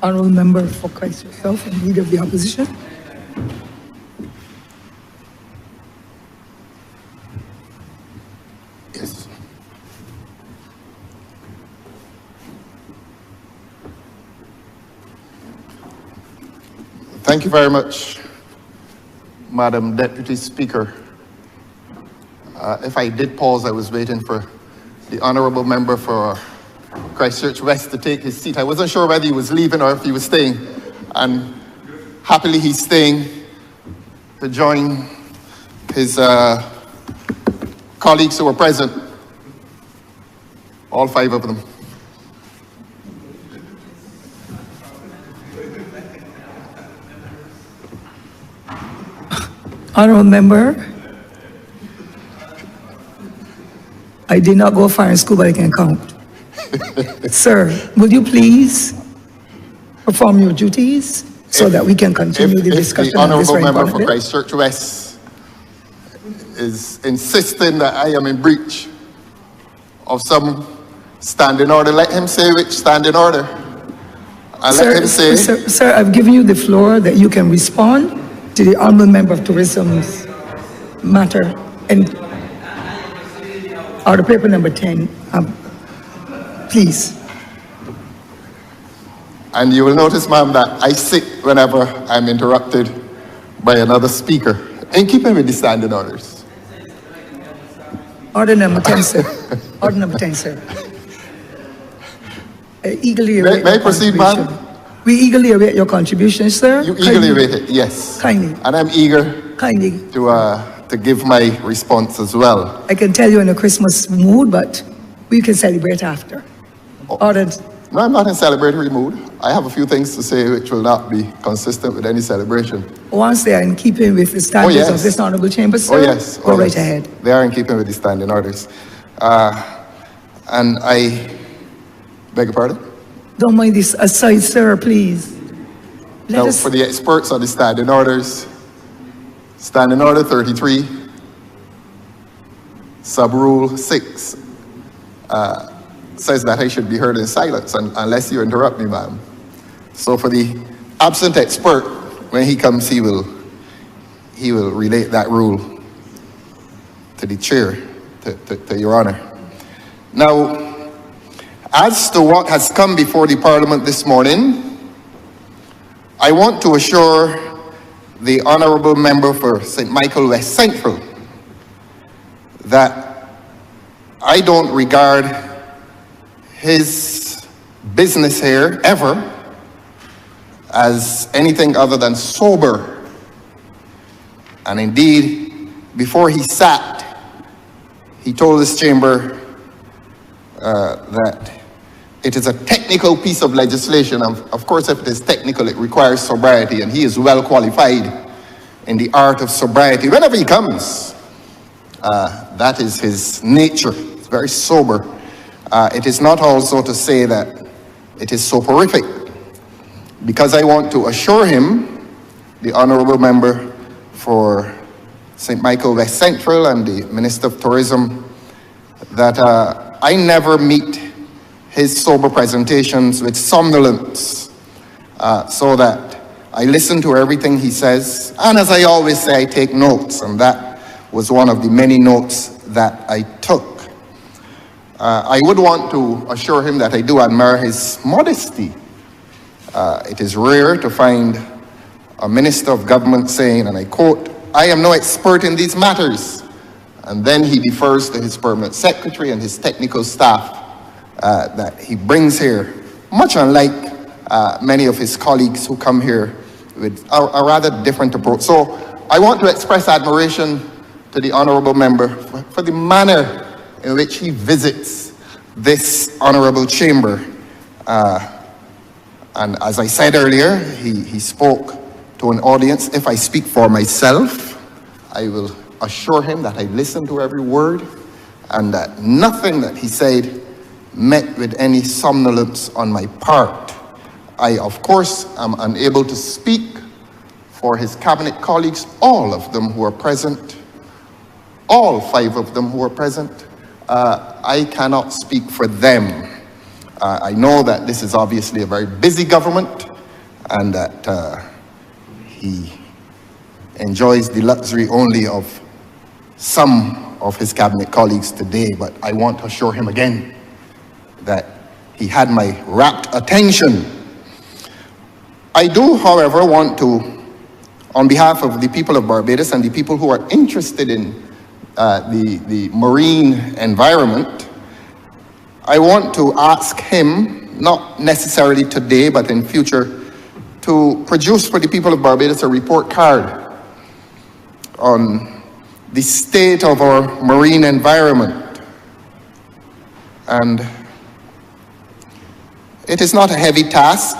Honourable Member for Christ yourself and Leader of the Opposition. Yes. Thank you very much, Madam Deputy Speaker. If I did pause, I was waiting for the Honourable Member for Christchurch West to take his seat. I wasn't sure whether he was leaving or if he was staying. And happily he's staying to join his colleagues who were present, all 5 of them. Honourable Member, I did not go far in school, but I can count. Sir, will you please perform your duties so that we can continue the discussion the on this Honourable very Member important for bill? Christchurch West is insisting that I am in breach of some standing order. Let him say which standing order. And let him say... Sir, I've given you the floor that you can respond to the Honourable Member of Tourism's matter and order paper number 10. Please. And you will notice, ma'am, that I sit whenever I'm interrupted by another speaker, in keeping with the standing orders. Order number 10, sir. Order number 10, sir. Eagerly await May I your proceed, contribution. ma'am? We eagerly await your contribution, sir. You eagerly await it, yes. Kindly. And I'm eager Kindly. to give my response as well. I can tell you're in a Christmas mood, but we can celebrate after. Order. No, I'm not in celebratory mood. I have a few things to say which will not be consistent with any celebration. Once they are in keeping with the standards of this honourable chamber, sir, yes. go right ahead. They are in keeping with the standing orders. And I beg your pardon? Don't mind this aside, sir, please. Now, for the experts on the standing orders, Standing Order 33, Sub-Rule 6, says that I should be heard in silence unless you interrupt me, ma'am. So for the absent expert, when he comes, he will relate that rule to the chair, to Your Honour. Now, as to what has come before the Parliament this morning, I want to assure the Honourable Member for St. Michael West Central that I don't regard his business here ever as anything other than sober. And indeed, before he sat, he told this chamber that it is a technical piece of legislation. Of course, if it is technical, it requires sobriety, and he is well qualified in the art of sobriety. Whenever he comes, that is his nature. It's very sober. It is not also to say that it is soporific, because I want to assure him, the Honourable Member for St. Michael West Central and the Minister of Tourism, that I never meet his sober presentations with somnolence, so that I listen to everything he says, and as I always say, I take notes, and that was one of the many notes that I took. I would want to assure him that I do admire his modesty. It is rare to find a minister of government saying, and I quote, "I am no expert in these matters," and then he defers to his permanent secretary and his technical staff that he brings here, much unlike many of his colleagues who come here with a rather different approach. So I want to express admiration to the Honourable Member for the manner in which he visits this Honourable Chamber. And as I said earlier, he spoke to an audience. If I speak for myself, I will assure him that I listened to every word, and that nothing that he said met with any somnolence on my part. I, of course, am unable to speak for his cabinet colleagues, all of them who are present, all 5 of them who are present. I cannot speak for them. I know that this is obviously a very busy government, and that he enjoys the luxury only of some of his cabinet colleagues today, but I want to assure him again that he had my rapt attention. I do, however, want to, on behalf of the people of Barbados and the people who are interested in the marine environment, I want to ask him, not necessarily today, but in future, to produce for the people of Barbados a report card on the state of our marine environment. And it is not a heavy task.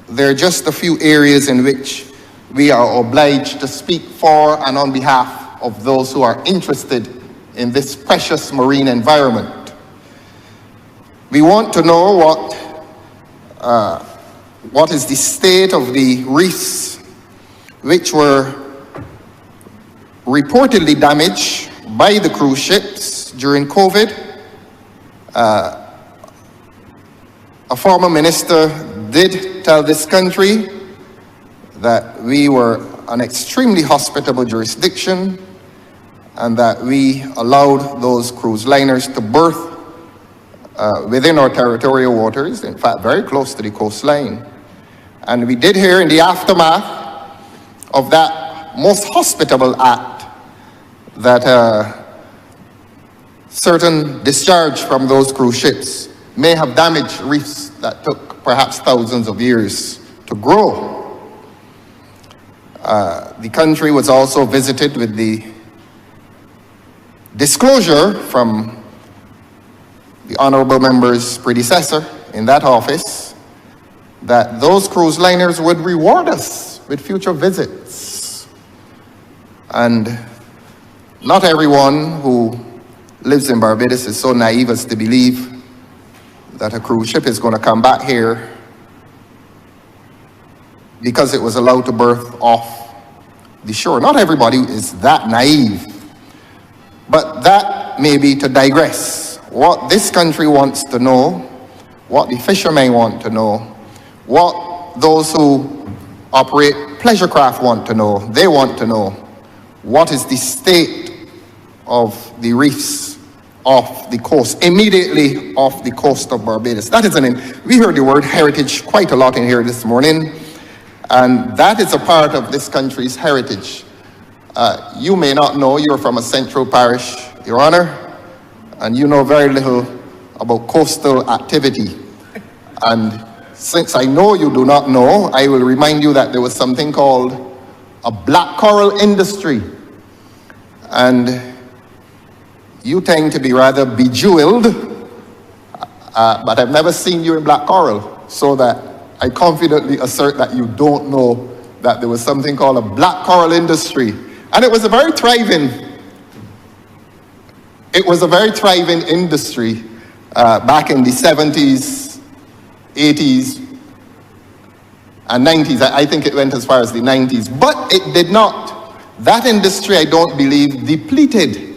There are just a few areas in which we are obliged to speak for and on behalf of those who are interested in this precious marine environment. We want to know what is the state of the reefs which were reportedly damaged by the cruise ships during COVID. A former minister did tell this country that we were an extremely hospitable jurisdiction and that we allowed those cruise liners to berth within our territorial waters, in fact, very close to the coastline. And we did hear in the aftermath of that most hospitable act that certain discharge from those cruise ships may have damaged reefs that took perhaps thousands of years to grow. The country was also visited with the disclosure from the honorable member's predecessor in that office that those cruise liners would reward us with future visits. And not everyone who lives in Barbados is so naive as to believe that a cruise ship is going to come back here because it was allowed to berth off the shore. Not everybody is that naive, but that may be to digress. What this country wants to know, what the fishermen want to know, what those who operate pleasure craft want to know, they want to know what is the state of the reefs off the coast, immediately off the coast of Barbados. That is we heard the word heritage quite a lot in here this morning, and that is a part of this country's heritage. You may not know, you're from a central parish, Your Honor, and you know very little about coastal activity. And since I know you do not know, I will remind you that there was something called a black coral industry. And you tend to be rather bejeweled, but I've never seen you in black coral, so that I confidently assert that you don't know that there was something called a black coral industry. And it was a very thriving industry back in the 70s, 80s, and 90s. I think it went as far as the 90s, but it did not. That industry, I don't believe, depleted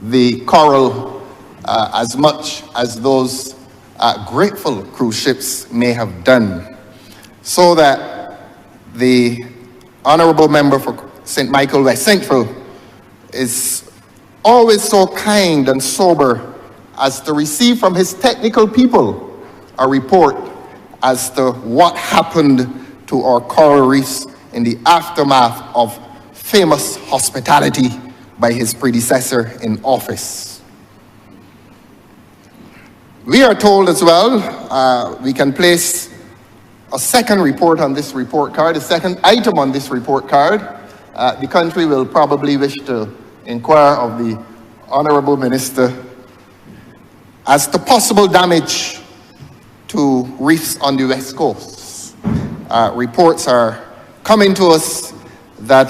the coral as much as those grateful cruise ships may have done. So that the honorable member for St. Michael West Central is always so kind and sober as to receive from his technical people a report as to what happened to our coral reefs in the aftermath of famous hospitality by his predecessor in office. We are told as well, we can place a second report on this report card, a second item on this report card. The country will probably wish to inquire of the Honorable Minister as to possible damage to reefs on the West Coast. Reports are coming to us that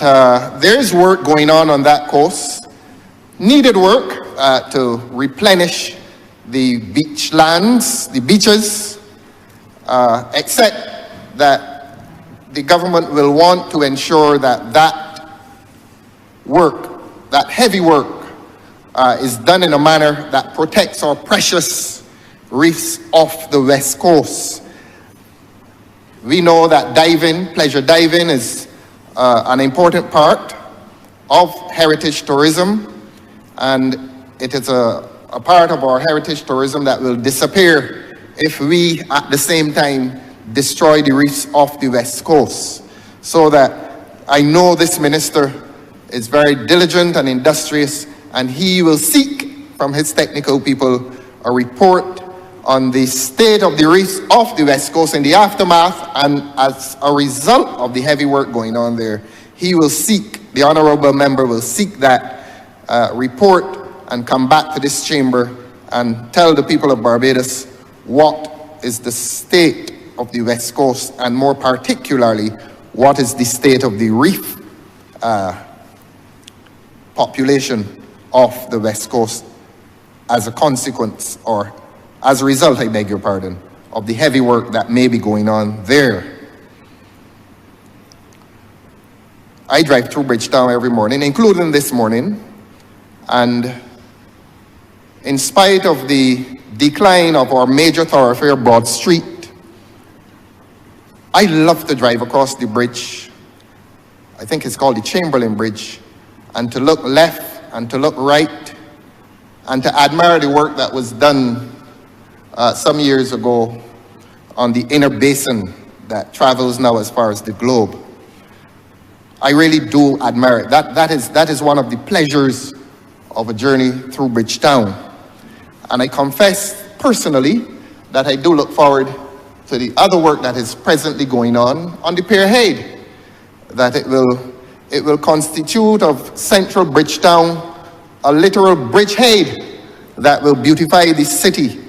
there is work going on that coast, needed work to replenish the beach lands, the beaches, except that the government will want to ensure that that work, that heavy work, is done in a manner that protects our precious reefs off the West Coast. We know that diving, pleasure diving, is an important part of heritage tourism, and it is a part of our heritage tourism that will disappear if we, at the same time, destroy the reefs off the West Coast. So that I know this minister is very diligent and industrious, and he will seek from his technical people a report on the state of the reefs off the West Coast in the aftermath, and as a result of the heavy work going on there, he will seek, the honorable member will seek that report and come back to this chamber and tell the people of Barbados what is the state of the West Coast, and more particularly, what is the state of the reef population of the West Coast as a consequence, or as a result, I beg your pardon, of the heavy work that may be going on there. I drive through Bridgetown every morning, including this morning, and in spite of the decline of our major thoroughfare, Broad Street, I love to drive across the bridge. I think it's called the Chamberlain Bridge, and to look left and to look right and to admire the work that was done some years ago on the inner basin that travels now as far as the globe. I really do admire it. That is one of the pleasures of a journey through Bridgetown. And I confess personally that I do look forward to the other work that is presently going on the Pierhead, that it will constitute of central Bridgetown a literal bridgehead that will beautify the city.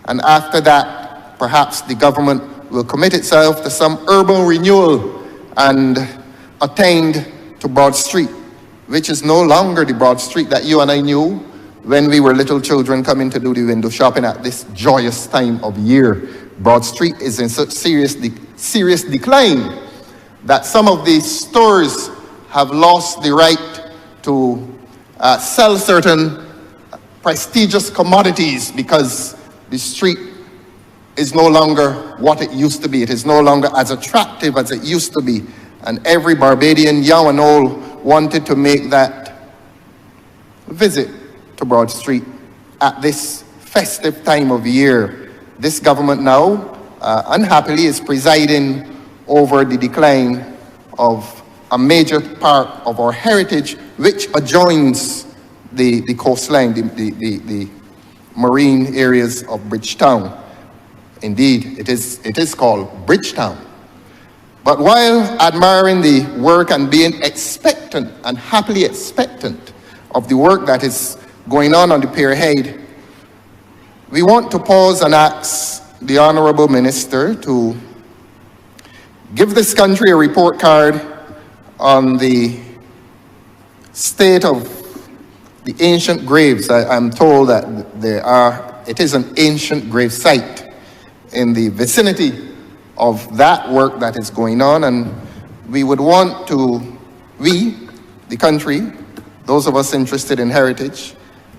And after that, perhaps the government will commit itself to some urban renewal and attained to Broad Street, which is no longer the Broad Street that you and I knew when we were little children coming to do the window shopping at this joyous time of year. Broad Street is in such serious decline that some of these stores have lost the right to sell certain prestigious commodities because the street is no longer what it used to be. It is no longer as attractive as it used to be. And every Barbadian, young and old, wanted to make that visit to Broad Street at this festive time of year. This government now, unhappily, is presiding over the decline of a major part of our heritage, which adjoins the coastline, the marine areas of Bridgetown. Indeed, it is called Bridgetown. But while admiring the work and being expectant and happily expectant of the work that is going on the Pierhead, we want to pause and ask the Honorable Minister to give this country a report card on the state of the ancient graves. I'm told that it is an ancient grave site in the vicinity of that work that is going on, and we would want to, the country, those of us interested in heritage,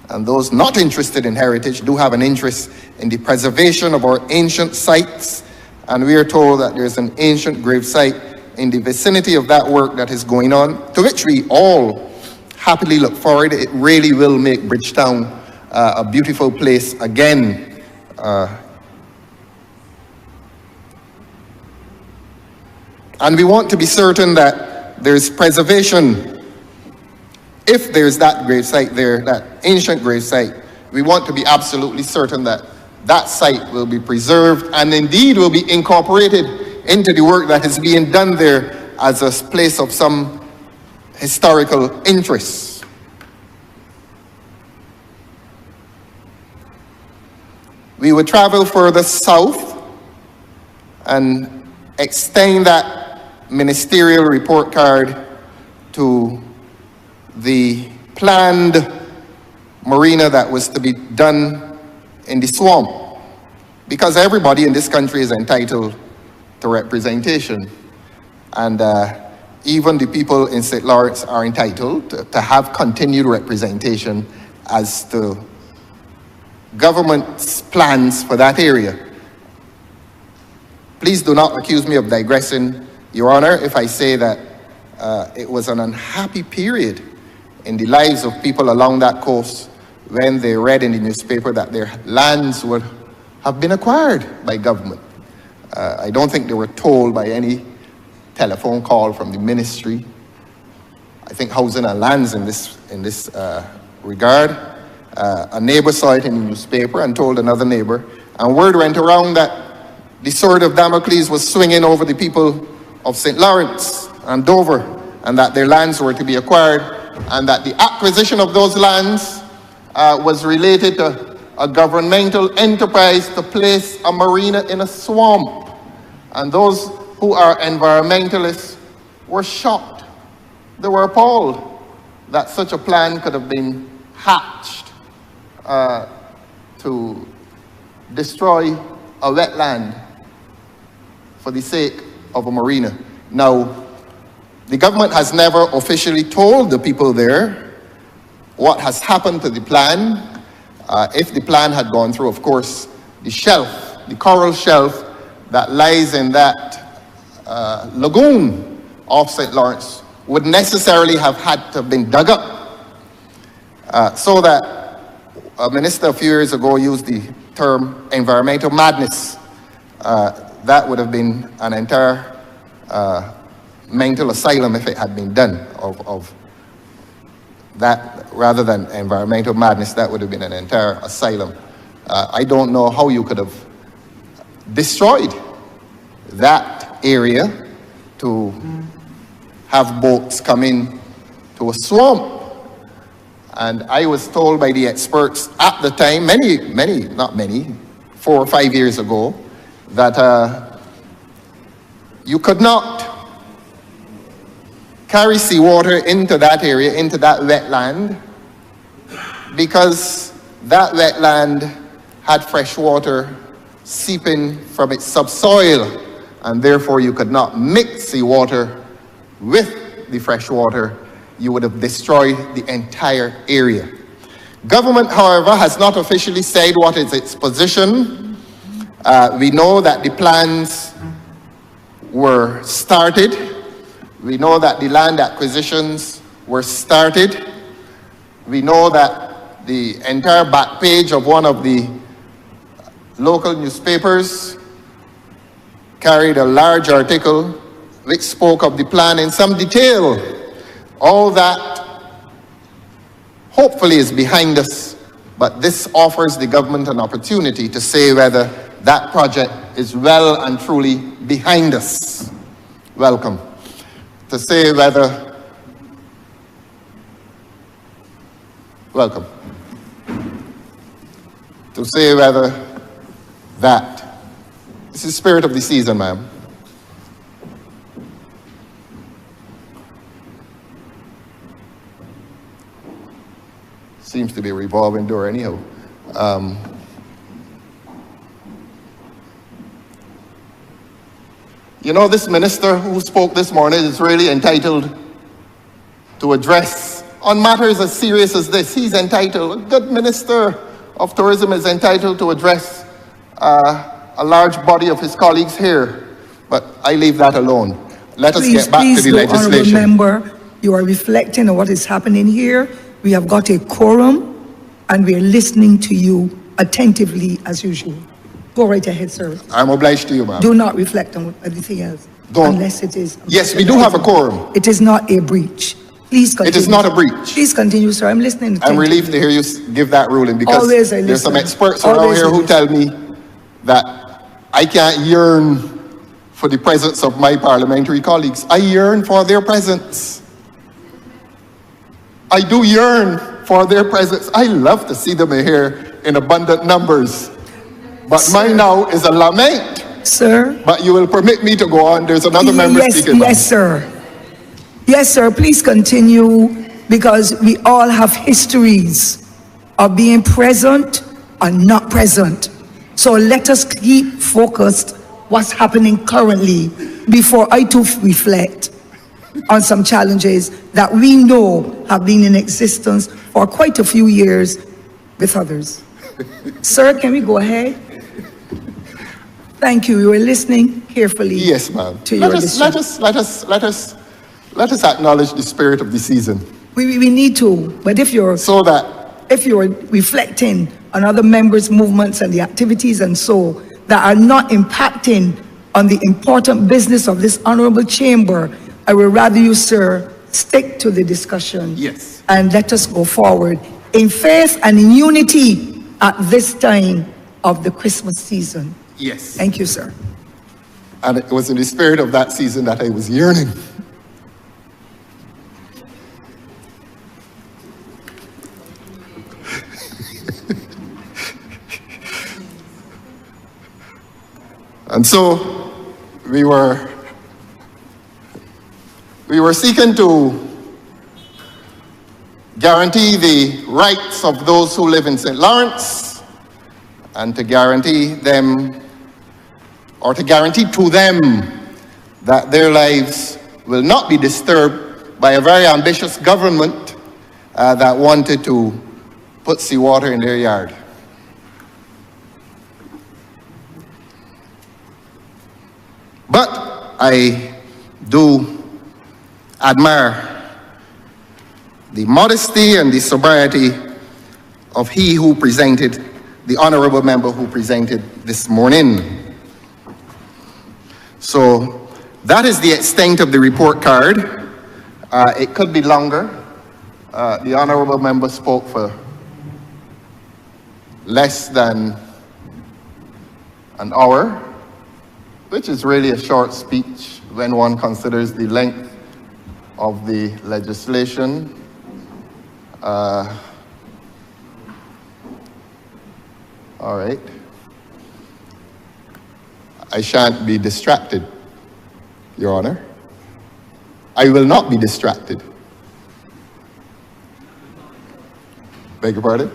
and those not interested in heritage do have an interest in the preservation of our ancient sites, and we are told that there's an ancient grave site in the vicinity of that work that is going on, to which we all happily look forward. It really will make Bridgetown a beautiful place again. And we want to be certain that there's preservation. If there's that grave site there, that ancient grave site, we want to be absolutely certain that that site will be preserved and indeed will be incorporated into the work that is being done there as a place of some historical interest. We would travel further south and extend that ministerial report card to the planned marina that was to be done in the swamp, because everybody in this country is entitled to representation, and even the people in St. Lawrence are entitled to have continued representation as to government's plans for that area. Please do not accuse me of digressing, Your Honor, if I say that it was an unhappy period in the lives of people along that coast when they read in the newspaper that their lands would have been acquired by government. I don't think they were told by any telephone call from the ministry. I think Housing and Lands in this regard. A neighbor saw it in the newspaper and told another neighbor, and word went around that the sword of Damocles was swinging over the people of St. Lawrence and Dover, and that their lands were to be acquired, and that the acquisition of those lands was related to a governmental enterprise to place a marina in a swamp. And those who are environmentalists were shocked. They were appalled that such a plan could have been hatched to destroy a wetland for the sake of a marina. Now, the government has never officially told the people there what has happened to the plan. If the plan had gone through, of course, the shelf, the coral shelf that lies in that lagoon off St. Lawrence would necessarily have had to have been dug up. So that a minister a few years ago used the term environmental madness. That would have been an entire mental asylum if it had been done of that, rather than environmental madness. That would have been an entire asylum. I don't know how you could have destroyed that area to have boats come in to a swamp. And I was told by the experts at the time, not many, 4 or 5 years ago, that you could not carry seawater into that area, into that wetland, because that wetland had fresh water seeping from its subsoil, and therefore you could not mix seawater with the fresh water. You would have destroyed the entire area. Government, however, has not officially said what is its position. We know that the plans were started. We know that the land acquisitions were started. We know that the entire back page of one of the local newspapers carried a large article which spoke of the plan in some detail. All that hopefully is behind us, but this offers the government an opportunity to say whether that project is well and truly behind us. Welcome. To say whether, welcome. To say whether that, this is the spirit of the season, ma'am. Seems to be a revolving door anyhow. You know, this minister who spoke this morning is really entitled to address on matters as serious as this. He's entitled, a good minister of tourism is entitled to address a large body of his colleagues here, but I leave that alone. Let us get back to the legislation. Member, you are reflecting on what is happening here. We have got a quorum, and we are listening to you attentively as usual. Go right ahead, sir. I'm obliged to you, ma'am. Do not reflect on anything else. Don't. Unless it is. Yes, we do have a quorum. It is not a breach. Please continue. It is not a breach. Please continue, sir. I'm listening. I'm relieved to hear you give that ruling, because there's some experts around here who tell me that I can't yearn for the presence of my parliamentary colleagues. I yearn for their presence. I do yearn for their presence. I love to see them here in abundant numbers. But mine now is a lament. Sir? But you will permit me to go on. There's another member speaking. Yes, sir. Yes, sir. Please continue, because we all have histories of being present and not present. So let us keep focused what's happening currently before I too reflect on some challenges that we know have been in existence for quite a few years with others. Sir, can we go ahead? Thank you. You were listening carefully. Yes, ma'am. To your decision. Let us acknowledge the spirit of the season. We need to, but if you're reflecting on other members' movements and the activities and so that are not impacting on the important business of this honorable chamber, I would rather you, sir, stick to the discussion. Yes. And let us go forward in faith and in unity at this time of the Christmas season. Yes. Thank you, sir. And it was in the spirit of that season that I was yearning. And so we were seeking to guarantee the rights of those who live in St. Lawrence and to guarantee them, or to guarantee to them, that their lives will not be disturbed by a very ambitious government that wanted to put seawater in their yard. But I do admire the modesty and the sobriety of he who presented, the honorable member who presented this morning. So that is the extent of the report card. It could be longer. The honorable member spoke for less than an hour, which is really a short speech when one considers the length of the legislation. All right. I shan't be distracted, Your Honor. I will not be distracted. Beg your pardon?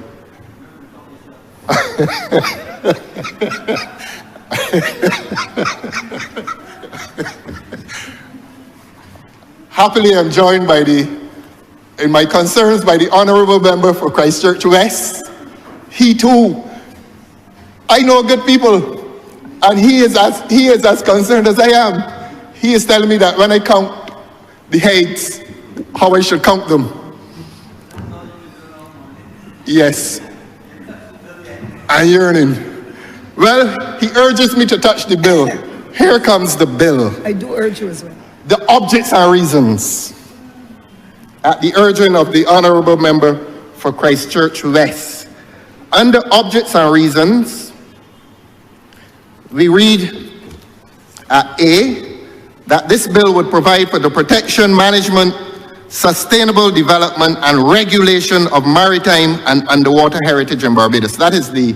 Happily, I'm joined in my concerns by the honorable member for Christchurch West. He too, I know good people, and he is as concerned as I am. He is telling me that when I count the heads, how I should count them. Yes, I'm yearning. Well, he urges me to touch the bill. Here comes the bill. I do urge you as well. The objects and reasons. At the urging of the honorable member for Christchurch West. Under objects and reasons, we read at A, that this bill would provide for the protection, management, sustainable development, and regulation of maritime and underwater heritage in Barbados. That is the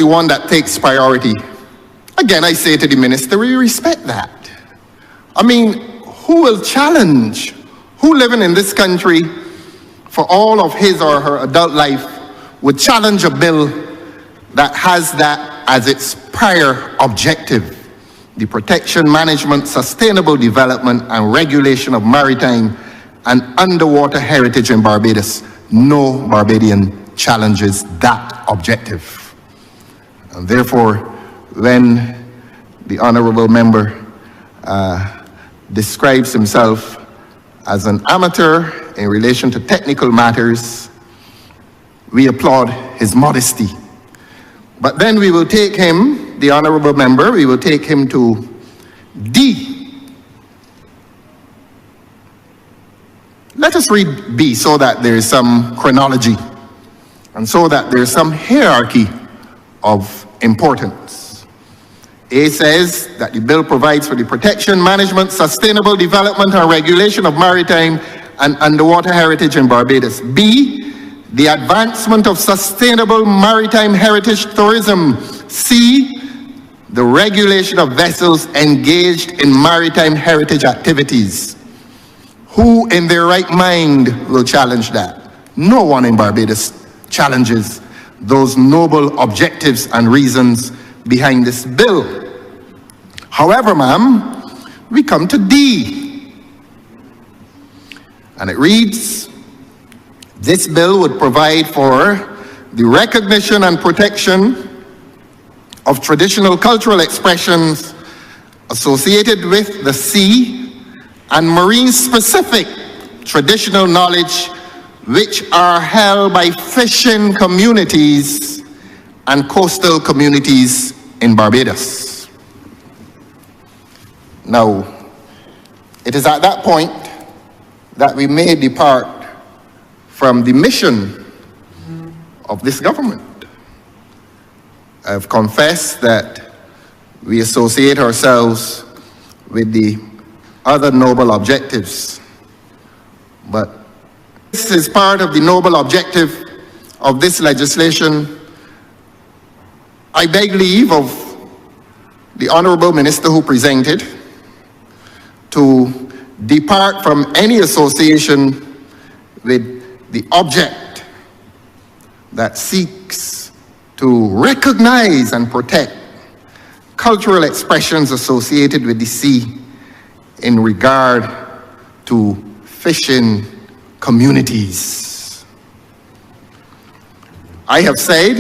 one that takes priority. Again, I say to the minister, we respect that. I mean, who will challenge, who living in this country for all of his or her adult life would challenge a bill that has that as its prior objective? The protection, management, sustainable development, and regulation of maritime and underwater heritage in Barbados. No Barbadian challenges that objective. And therefore, when the honorable member describes himself as an amateur in relation to technical matters, we applaud his modesty. But then we will take him, the honorable member, we will take him to D. Let us read B so that there is some chronology and so that there is some hierarchy of importance. A says that the bill provides for the protection, management, sustainable development, and regulation of maritime and underwater heritage in Barbados. B, the advancement of sustainable maritime heritage tourism. C, the regulation of vessels engaged in maritime heritage activities. Who in their right mind will challenge that? No one in Barbados challenges those noble objectives and reasons behind this bill. However, ma'am, we come to D. And it reads, this bill would provide for the recognition and protection of traditional cultural expressions associated with the sea and marine-specific traditional knowledge which are held by fishing communities and coastal communities in Barbados. Now, it is at that point that we may depart from the mission of this government. I've confessed that we associate ourselves with the other noble objectives, but this is part of the noble objective of this legislation. I beg leave of the Honorable Minister who presented to depart from any association with the object that seeks to recognize and protect cultural expressions associated with the sea in regard to fishing communities. I have said,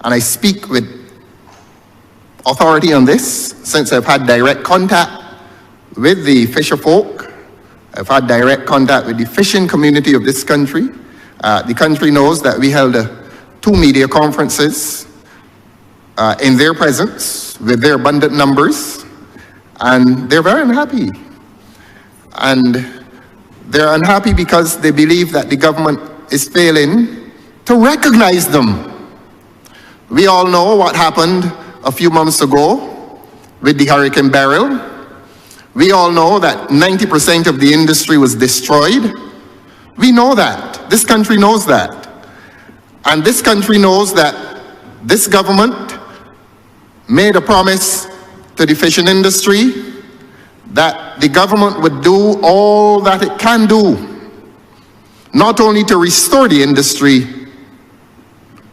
and I speak with authority on this, since I've had direct contact with the fisher folk. I've had direct contact with the fishing community of this country. The country knows that we held 2 media conferences in their presence with their abundant numbers, and they're very unhappy. And they're unhappy because they believe that the government is failing to recognize them. We all know what happened a few months ago with the Hurricane Beryl. We all know that 90% of the industry was destroyed. We know that. This country knows that. And this country knows that this government made a promise to the fishing industry that the government would do all that it can do, not only to restore the industry,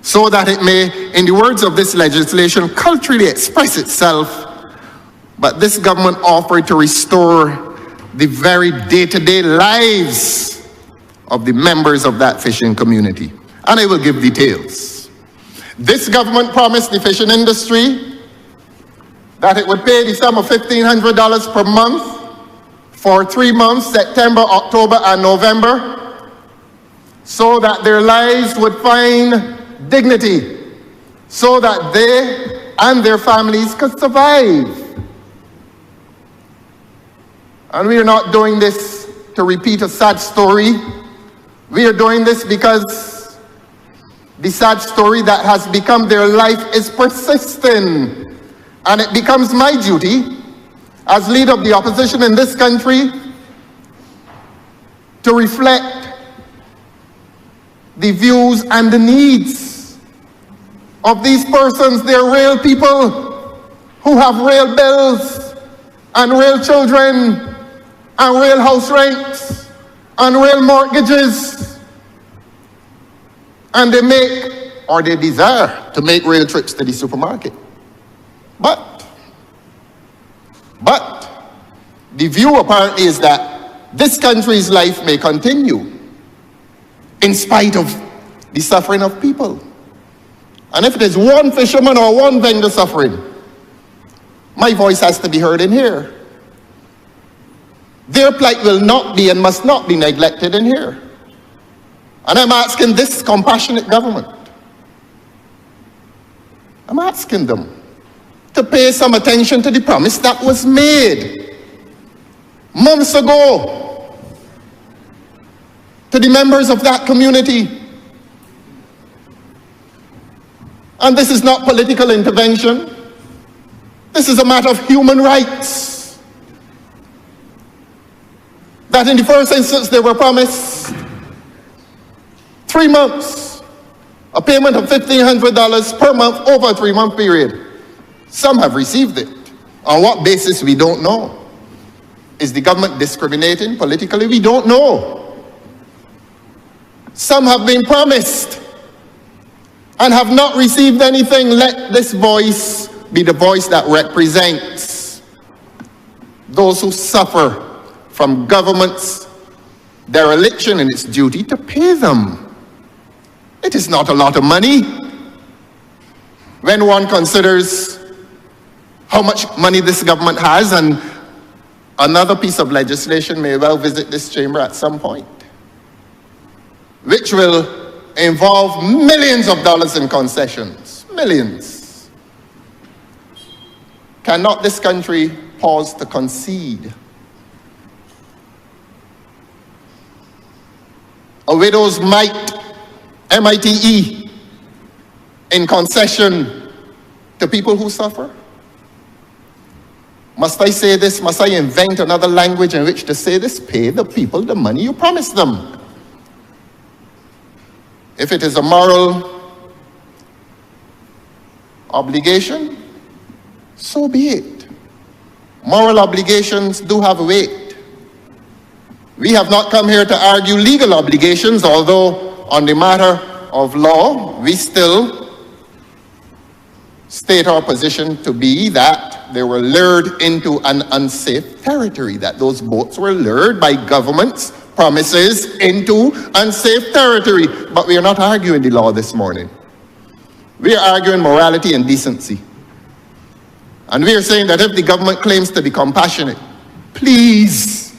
so that it may, in the words of this legislation, culturally express itself, but this government offered to restore the very day-to-day lives of the members of that fishing community. And I will give details. This government promised the fishing industry that it would pay the sum of $1,500 per month for 3 months, September, October, and November, so that their lives would find dignity, so that they and their families could survive. And we are not doing this to repeat a sad story. We are doing this because the sad story that has become their life is persisting. And it becomes my duty as leader of the opposition in this country to reflect the views and the needs of these persons. They're real people who have real bills and real children and real house rents and real mortgages. And they make, or they desire to make, real trips to the supermarket. But the view apparently is that this country's life may continue in spite of the suffering of people. And if there's one fisherman or one vendor suffering, my voice has to be heard in here. Their plight will not be and must not be neglected in here. And I'm asking this compassionate government, I'm asking them to pay some attention to the promise that was made months ago to the members of that community. And this is not political intervention. This is a matter of human rights. That in the first instance they were promised 3 months, a payment of $1,500 per month over a 3-month period. Some have received it. On what basis, we don't know. Is the government discriminating politically? We don't know. Some have been promised and have not received anything. Let this voice be the voice that represents those who suffer from government's dereliction in its duty to pay them. It is not a lot of money. when one considers how much money this government has, and another piece of legislation may well visit this chamber at some point, which will involve millions of dollars in concessions, millions. Cannot this country pause to concede? A widow's mite, MITE, in concession to people who suffer? Must I say this? Must I invent another language in which to say this? Pay the people the money you promised them. If it is a moral obligation, so be it. Moral obligations do have weight. We have not come here to argue legal obligations, although on the matter of law, we still state our position to be that they were lured into an unsafe territory, that those boats were lured by government's promises into unsafe territory. But we are not arguing the law this morning. We are arguing morality and decency. And we are saying that if the government claims to be compassionate, please,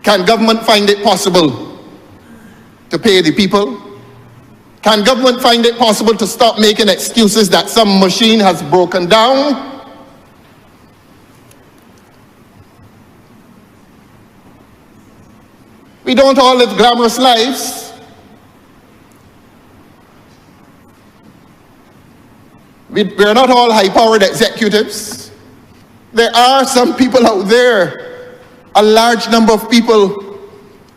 can government find it possible to pay the people? Can government find it possible to stop making excuses that some machine has broken down? We don't all live glamorous lives. We're not all high-powered executives. There are some people out there, a large number of people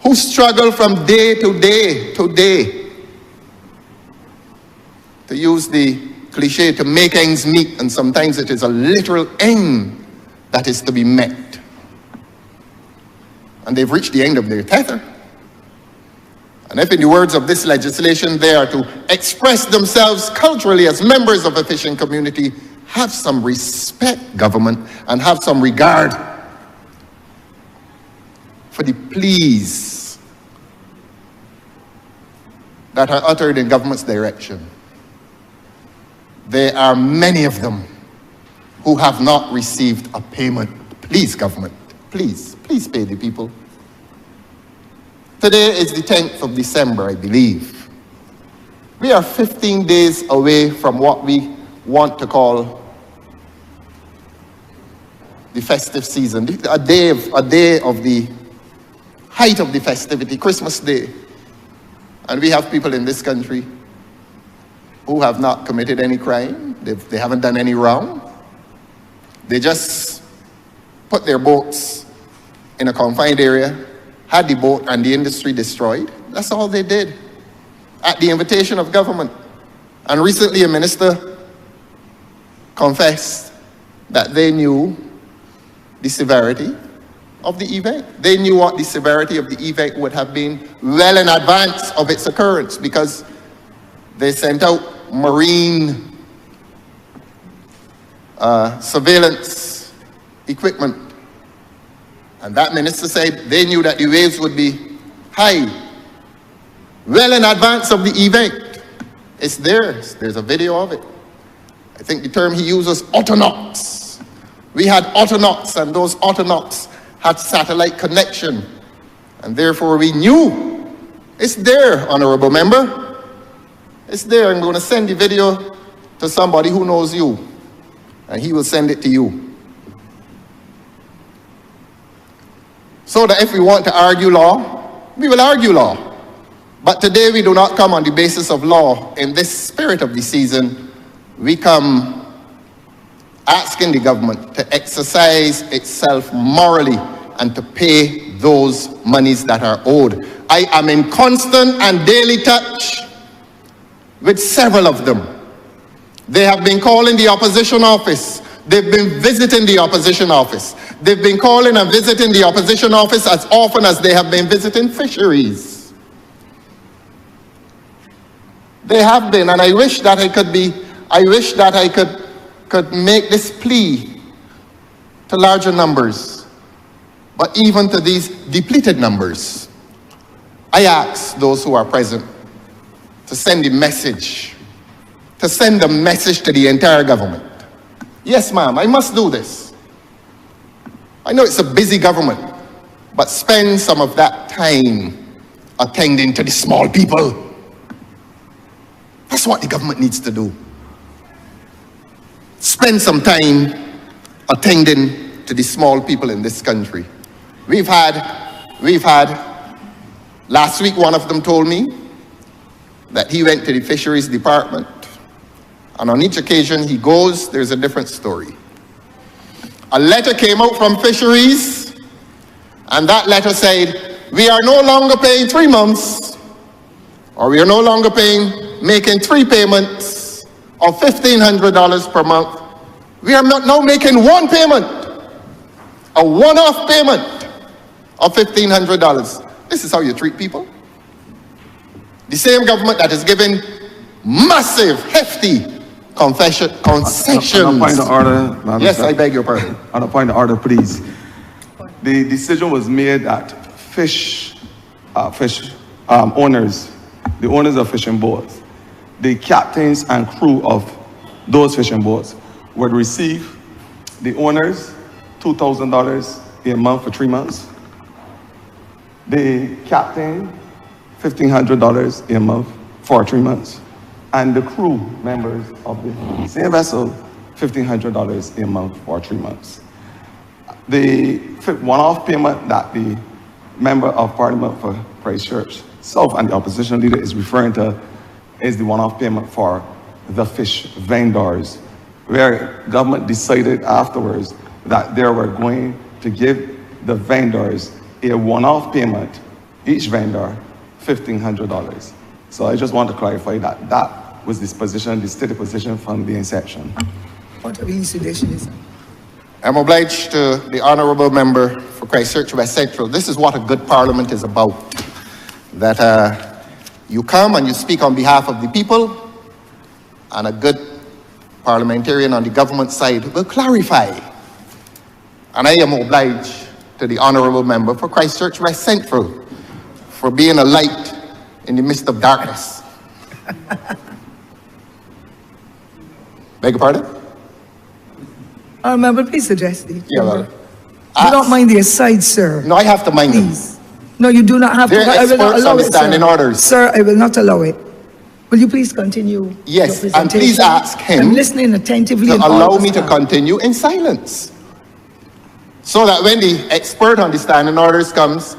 who struggle from day to day to day, to use the cliche, to make ends meet, and sometimes it is a literal end that is to be met. And they've reached the end of their tether. And if in the words of this legislation they are to express themselves culturally as members of a fishing community, have some respect, government, and have some regard for the pleas that are uttered in government's direction. There are many of them who have not received a payment. Please, government, please pay the people. Today is the 10th of December, I believe. We are 15 days away from what we want to call the festive season, a day of the height of the festivity, Christmas Day. And we have people in this country who have not committed any crime. They haven't done any wrong. They just put their boats in a confined area, had the boat and the industry destroyed. That's all they did, at the invitation of government. And recently a minister confessed that they knew the severity of the event. They knew what the severity of the event would have been well in advance of its occurrence, because they sent out marine surveillance equipment. And that minister said they knew that the waves would be high well in advance of the event. It's there. There's a video of it. I think the term he uses, autonauts. We had autonauts, and those autonauts had satellite connection. And therefore we knew. It's there, honorable member. It's there. I'm going to send the video to somebody who knows you, and he will send it to you. So that if we want to argue law, we will argue law. But today we do not come on the basis of law. In this spirit of the season, we come asking the government to exercise itself morally and to pay those monies that are owed. I am in constant and daily touch with several of them. They have been calling the opposition office. They've been visiting the opposition office. They've been calling and visiting the opposition office as often as they have been visiting fisheries. They have been, and I wish that I could make this plea to larger numbers. But even to these depleted numbers, I ask those who are present to send a message, to send a message to the entire government. Yes, ma'am, I must do this. I know it's a busy government, but spend some of that time attending to the small people. That's what the government needs to do. Spend some time attending to the small people in this country. We've had, last week one of them told me that he went to the fisheries department, and on each occasion he goes, there's a different story. A letter came out from fisheries, and that letter said, we are no longer paying 3 months, or we are no longer making 3 payments of $1,500 per month. We are now making 1 payment, a one-off payment of $1,500. This is how you treat people? The same government that is giving massive, hefty concessions. On a point of order, Yes, I beg your pardon. On a point of order, please. The decision was made that owners, the owners of fishing boats, the captains and crew of those fishing boats would receive, the owners, $2,000 a month for 3 months. The captain, $1,500 a month for 3 months. And the crew members of the same vessel, $1,500 a month for 3 months. The one-off payment that the member of Parliament for Christchurch South and the opposition leader is referring to is the one-off payment for the fish vendors, where government decided afterwards that they were going to give the vendors a one-off payment, each vendor $1,500. So I just want to clarify that that was this position, the stated position from the inception. What of elucidation is? I'm obliged to the honourable member for Christchurch West Central. This is what a good parliament is about. That you come and you speak on behalf of the people, and a good parliamentarian on the government side will clarify. And I am obliged to the honourable member for Christchurch West Central for being a light in the midst of darkness. Beg your pardon? Member, please address the Yeah, well, do not mind the aside, sir. No, I have to mind them. Please. No, you do not have They're to. I will not experts allow on it, standing sir. orders. Sir, I will not allow it. Will you please continue? Yes, your and please presentation? ask him I'm listening attentively to and all allow me to understand. continue in silence. So that when the expert on the standing orders comes,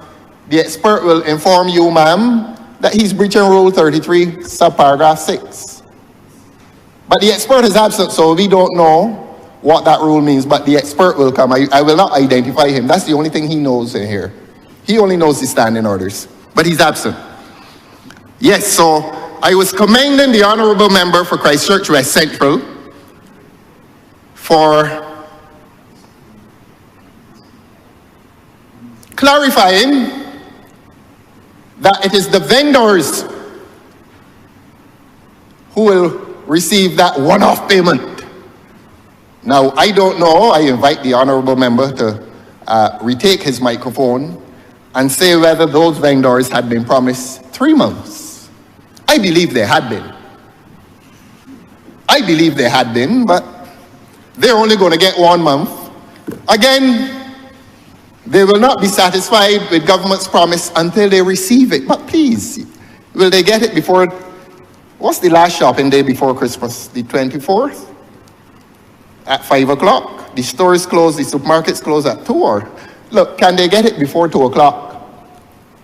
the expert will inform you, ma'am, that he's breaching Rule 33, subparagraph 6. But the expert is absent, so we don't know what that rule means, but the expert will come. I will not identify him. That's the only thing he knows in here. He only knows the standing orders, but he's absent. Yes, so I was commending the honourable member for Christchurch West Central for clarifying that it is the vendors who will receive that one-off payment. Now, I don't know, I invite the honourable member to retake his microphone and say whether those vendors had been promised 3 months. I believe they had been. I believe they had been, but they're only going to get 1 month. Again, they will not be satisfied with government's promise until they receive it. But please, will they get it before, what's the last shopping day before Christmas? The 24th? At 5 o'clock. The stores close, the supermarkets close at 2. Or, look, can they get it before 2 o'clock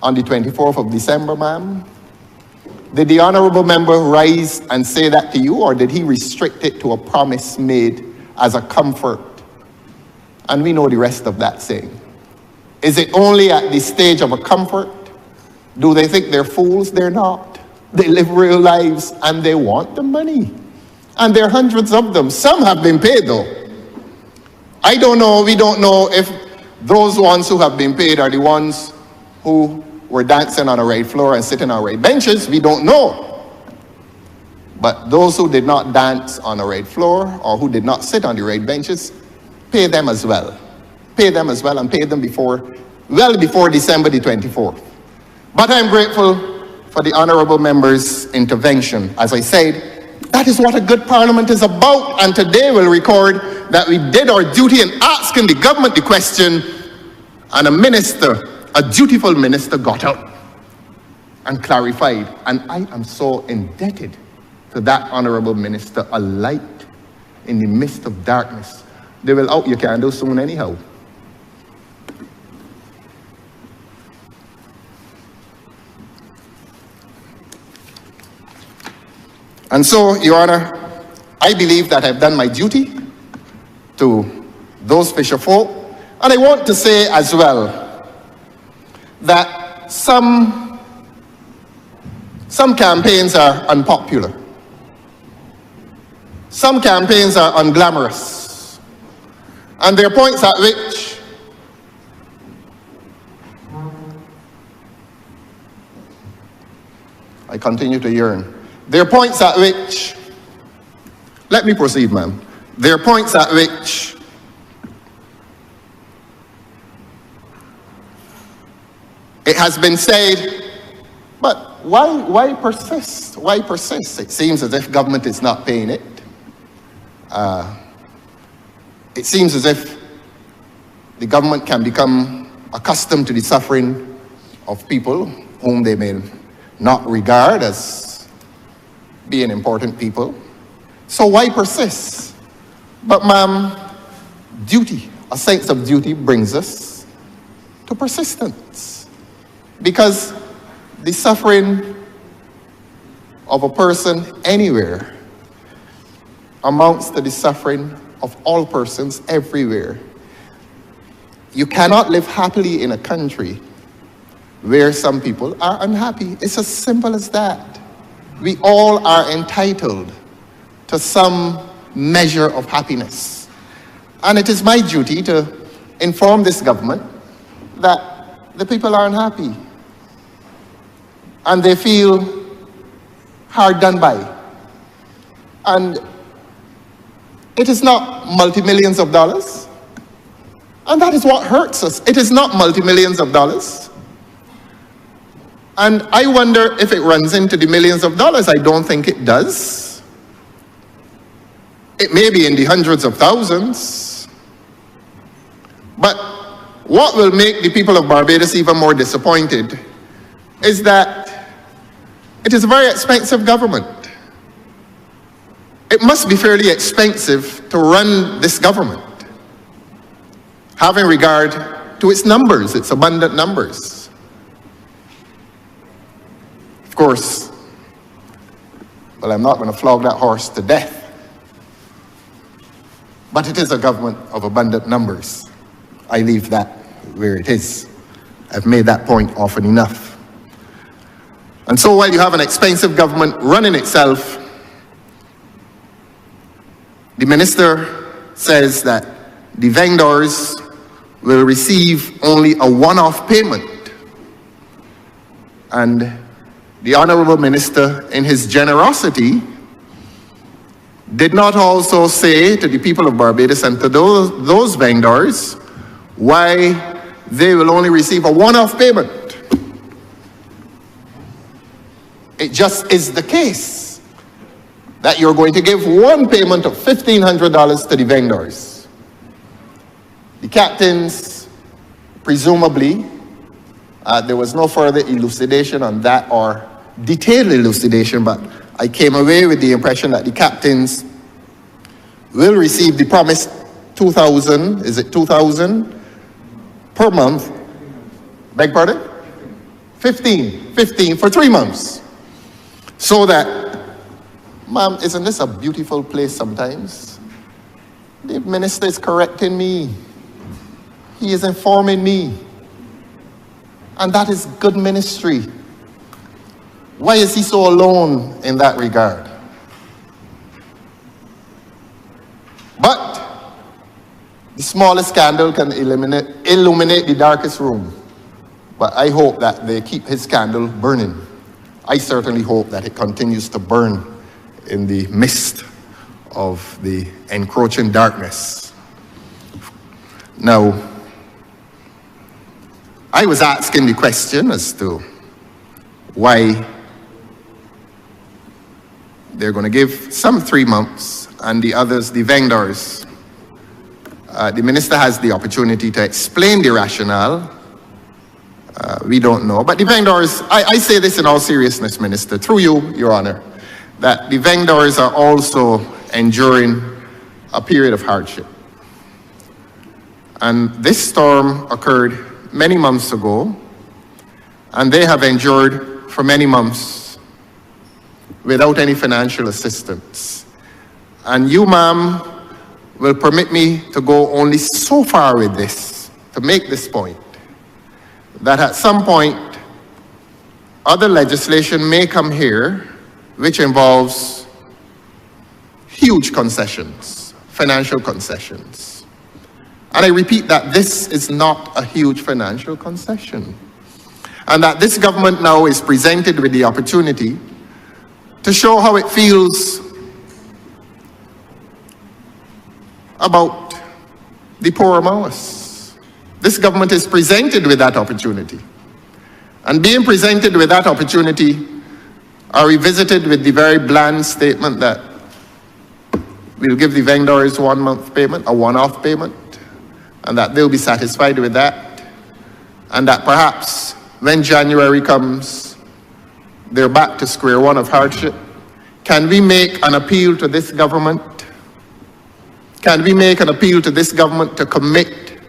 on the 24th of December, ma'am? Did the honourable member rise and say that to you, or did he restrict it to a promise made as a comfort? And we know the rest of that saying. Is it only at the stage of a comfort? Do they think they're fools? They're not. They live real lives and they want the money. And there are hundreds of them. Some have been paid though. I don't know, we don't know if those ones who have been paid are the ones who were dancing on a raid floor and sitting on raid benches. We don't know. But those who did not dance on a raid floor or who did not sit on the raid benches, pay them as well. Pay them as well, and pay them well before December the 24th. But I'm grateful for the honorable member's intervention. As I said, that is what a good parliament is about, and today we'll record that we did our duty in asking the government the question, and a minister, a dutiful minister, got out and clarified. And I am so indebted to that honorable minister, a light in the midst of darkness. They will out your candle soon anyhow. And so, Your Honor, I believe that I've done my duty to those fisherfolk. And I want to say as well that some campaigns are unpopular. Some campaigns are unglamorous. And there are points at which I continue to yearn. There are points at which, let me proceed, ma'am. There are points at which it has been said, but why persist? Why persist? It seems as if government is not paying it. It seems as if the government can become accustomed to the suffering of people whom they may not regard as being important people. So why persist? But ma'am, duty, a sense of duty brings us to persistence. Because the suffering of a person anywhere amounts to the suffering of all persons everywhere. You cannot live happily in a country where some people are unhappy. It's as simple as that. We all are entitled to some measure of happiness. And it is my duty to inform this government that the people are unhappy and they feel hard done by. And it is not multi-millions of dollars. And that is what hurts us. It is not multi-millions of dollars. And I wonder if it runs into the millions of dollars. I don't think it does. It may be in the hundreds of thousands. But what will make the people of Barbados even more disappointed is that it is a very expensive government. It must be fairly expensive to run this government, having regard to its numbers, its abundant numbers. Of course, well, I'm not going to flog that horse to death. But it is a government of abundant numbers. I leave that where it is. I've made that point often enough. And so while you have an expensive government running itself, the minister says that the vendors will receive only a one-off payment. And the honorable minister, in his generosity, did not also say to the people of Barbados and to those vendors why they will only receive a one-off payment. It just is the case that you're going to give one payment of $1,500 to the vendors. The captains, presumably, there was no further elucidation on that or detailed elucidation, but I came away with the impression that the captains will receive the promised 2,000, is it 2,000 per month? Beg pardon? 15 for 3 months. So that, ma'am, isn't this a beautiful place sometimes? The minister is correcting me. He is informing me. And that is good ministry. Why is he so alone in that regard? But the smallest candle can illuminate the darkest room. But I hope that they keep his candle burning. I certainly hope that it continues to burn in the midst of the encroaching darkness. Now, I was asking the question as to why they're going to give some 3 months and the others, the vendors, the minister has the opportunity to explain the rationale. We don't know. But the vendors, I say this in all seriousness, Minister, through you, Your Honor, that the vendors are also enduring a period of hardship. And this storm occurred many months ago, and they have endured for many months without any financial assistance. And you, ma'am, will permit me to go only so far with this, to make this point, that at some point, other legislation may come here which involves huge concessions, financial concessions. And I repeat that this is not a huge financial concession. And that this government now is presented with the opportunity to show how it feels about the poor among us. This government is presented with that opportunity. And being presented with that opportunity, are we visited with the very bland statement that we'll give the vendors 1 month payment, a one-off payment, and that they'll be satisfied with that, and that perhaps when January comes, they're back to square one of hardship. Can we make an appeal to this government? Can we make an appeal to this government to commit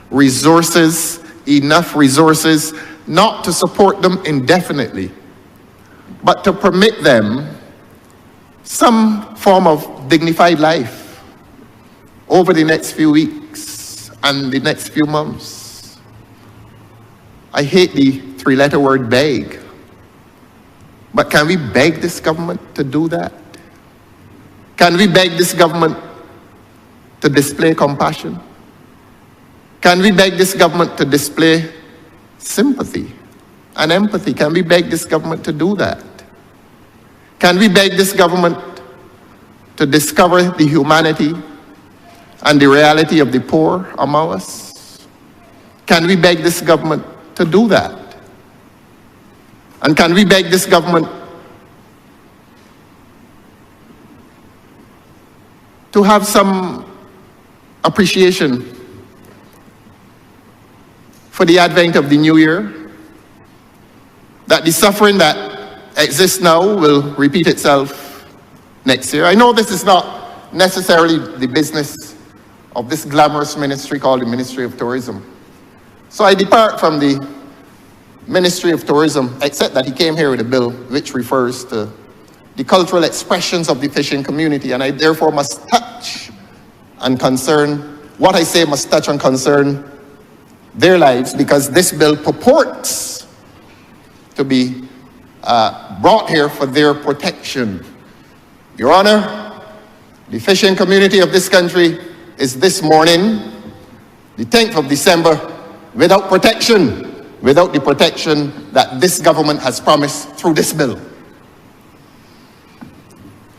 resources, enough resources, not to support them indefinitely, but to permit them some form of dignified life over the next few weeks and the next few months? I hate the three-letter word beg, but can we beg this government to do that? Can we beg this government to display compassion? Can we beg this government to display sympathy and empathy? Can we beg this government to do that? Can we beg this government to discover the humanity and the reality of the poor among us? Can we beg this government to do that? And can we beg this government to have some appreciation for the advent of the new year? That the suffering that exists now will repeat itself next year. I know this is not necessarily the business of this glamorous ministry called the Ministry of Tourism. So I depart from the Ministry of Tourism, except that he came here with a bill which refers to the cultural expressions of the fishing community, and I therefore must touch and concern, what I say must touch and concern their lives, because this bill purports to be brought here for their protection. Your Honor, the fishing community of this country is this morning, the 10th of December, without protection, without the protection that this government has promised through this bill.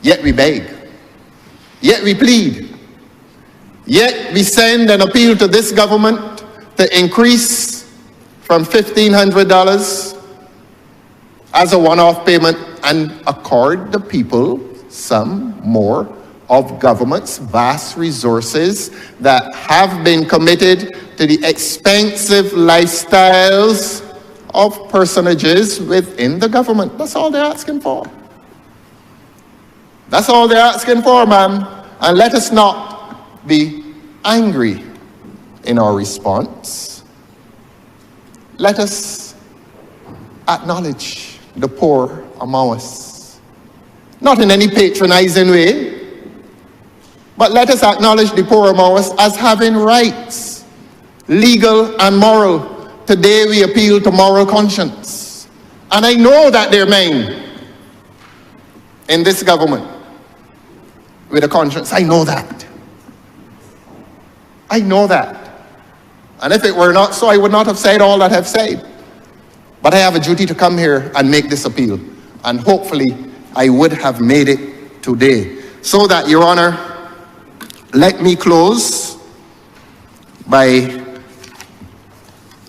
Yet we beg, yet we plead, yet we send an appeal to this government to increase from $1,500 as a one-off payment and accord the people some more of government's vast resources that have been committed to the expensive lifestyles of personages within the government. That's all they're asking for. That's all they're asking for, ma'am. And let us not be angry in our response. Let us acknowledge the poor among us. Not in any patronizing way, but let us acknowledge the poor among us as having rights, legal and moral. Today we appeal to moral conscience. And I know that there are men in this government with a conscience. I know that. I know that. And if it were not so, I would not have said all that I've said. But I have a duty to come here and make this appeal. And hopefully I would have made it today. So that, Your Honor, let me close by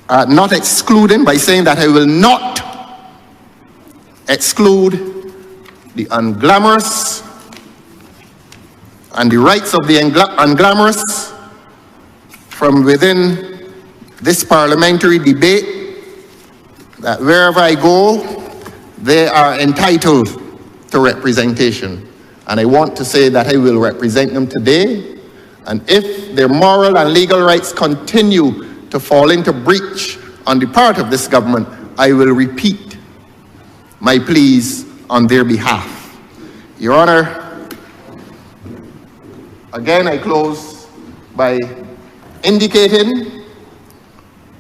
not excluding, by saying that I will not exclude the unglamorous and the rights of the unglamorous from within this parliamentary debate, that wherever I go, they are entitled to representation. And I want to say that I will represent them today. And if their moral and legal rights continue to fall into breach on the part of this government, I will repeat my pleas on their behalf. Your Honor, again, I close by indicating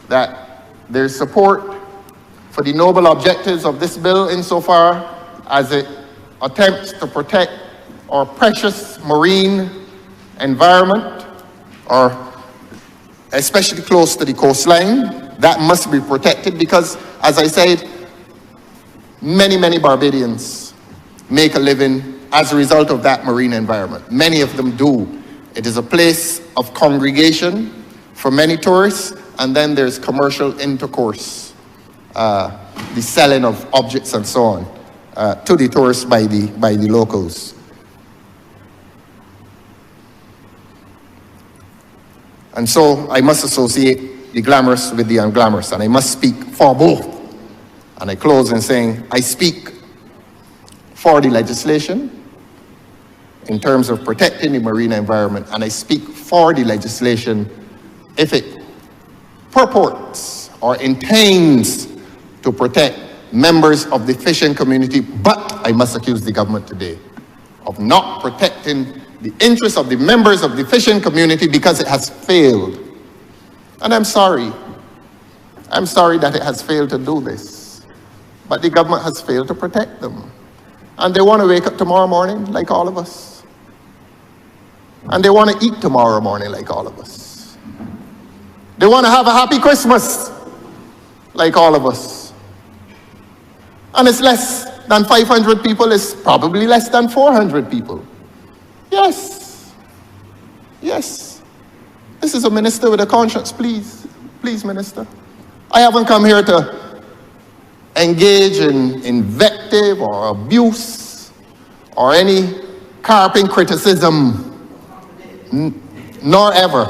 that there's support for the noble objectives of this bill insofar as it attempts to protect our precious marine environment, or especially close to the coastline. That must be protected because, as I said, many Barbadians make a living as a result of that marine environment. Many of them do. It is a place of congregation for many tourists, and then there's commercial intercourse, the selling of objects and so on to the tourists by the locals. And so I must associate the glamorous with the unglamorous, and I must speak for both. And I close in saying, I speak for the legislation in terms of protecting the marine environment, and I speak for the legislation if it purports or intends to protect members of the fishing community. But I must accuse the government today of not protecting the interests of the members of the fishing community because it has failed. And I'm sorry that it has failed to do this. But the government has failed to protect them. And they want to wake up tomorrow morning like all of us. And they want to eat tomorrow morning like all of us. They want to have a happy Christmas like all of us. And it's less than 500 people, it's probably less than 400 people. Yes. Yes. This is a minister with a conscience, please. Please, minister. I haven't come here to engage in invective or abuse or any carping criticism. Nor ever.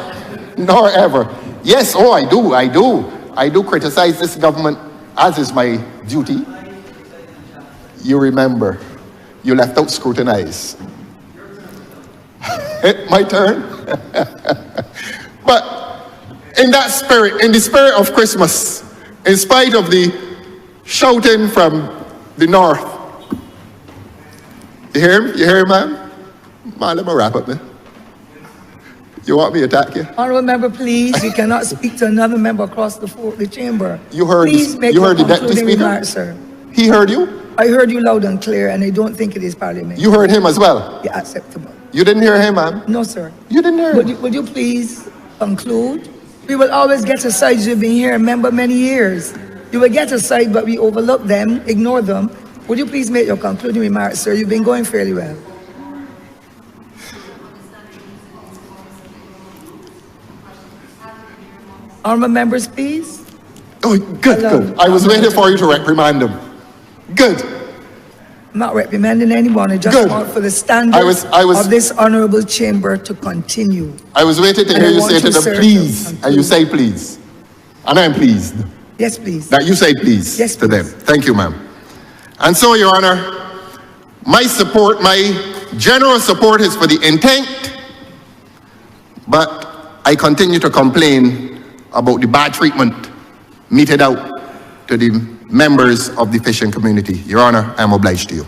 Yes, oh, I do criticize this government, as is my duty. You remember, you left out scrutinize. My turn. But in that spirit, in the spirit of Christmas, in spite of the shouting from the north, you hear him? You hear him, man? Man, let me wrap up, man. You want me to attack you? Honorable member, please. You cannot speak to another member across the chamber. You heard. Please make you heard your the deputy concluding speaker, remarks, sir. He heard you. I heard you loud and clear, and I don't think it is parliament. You heard him as well. Yeah, acceptable. You didn't hear him, ma'am? No, sir. You didn't hear him. Would you please conclude? We will always get a side. You've been here, member, many years. You will get a side, but we overlook them, ignore them. Would you please make your concluding remarks, sir? You've been going fairly well. Honorable members, please. Oh, good. I was waiting for you to reprimand him. Good. I'm not reprimanding anyone. I just want for the standards of this honorable chamber to continue. I was waiting to hear you say to them, please. And you say please. And I'm pleased. Yes, please. That you say please to them. Thank you, ma'am. And so, Your Honor, my support, my general support is for the intent, but I continue to complain about the bad treatment meted out to the members of the fishing community. Your Honor, I am obliged to you.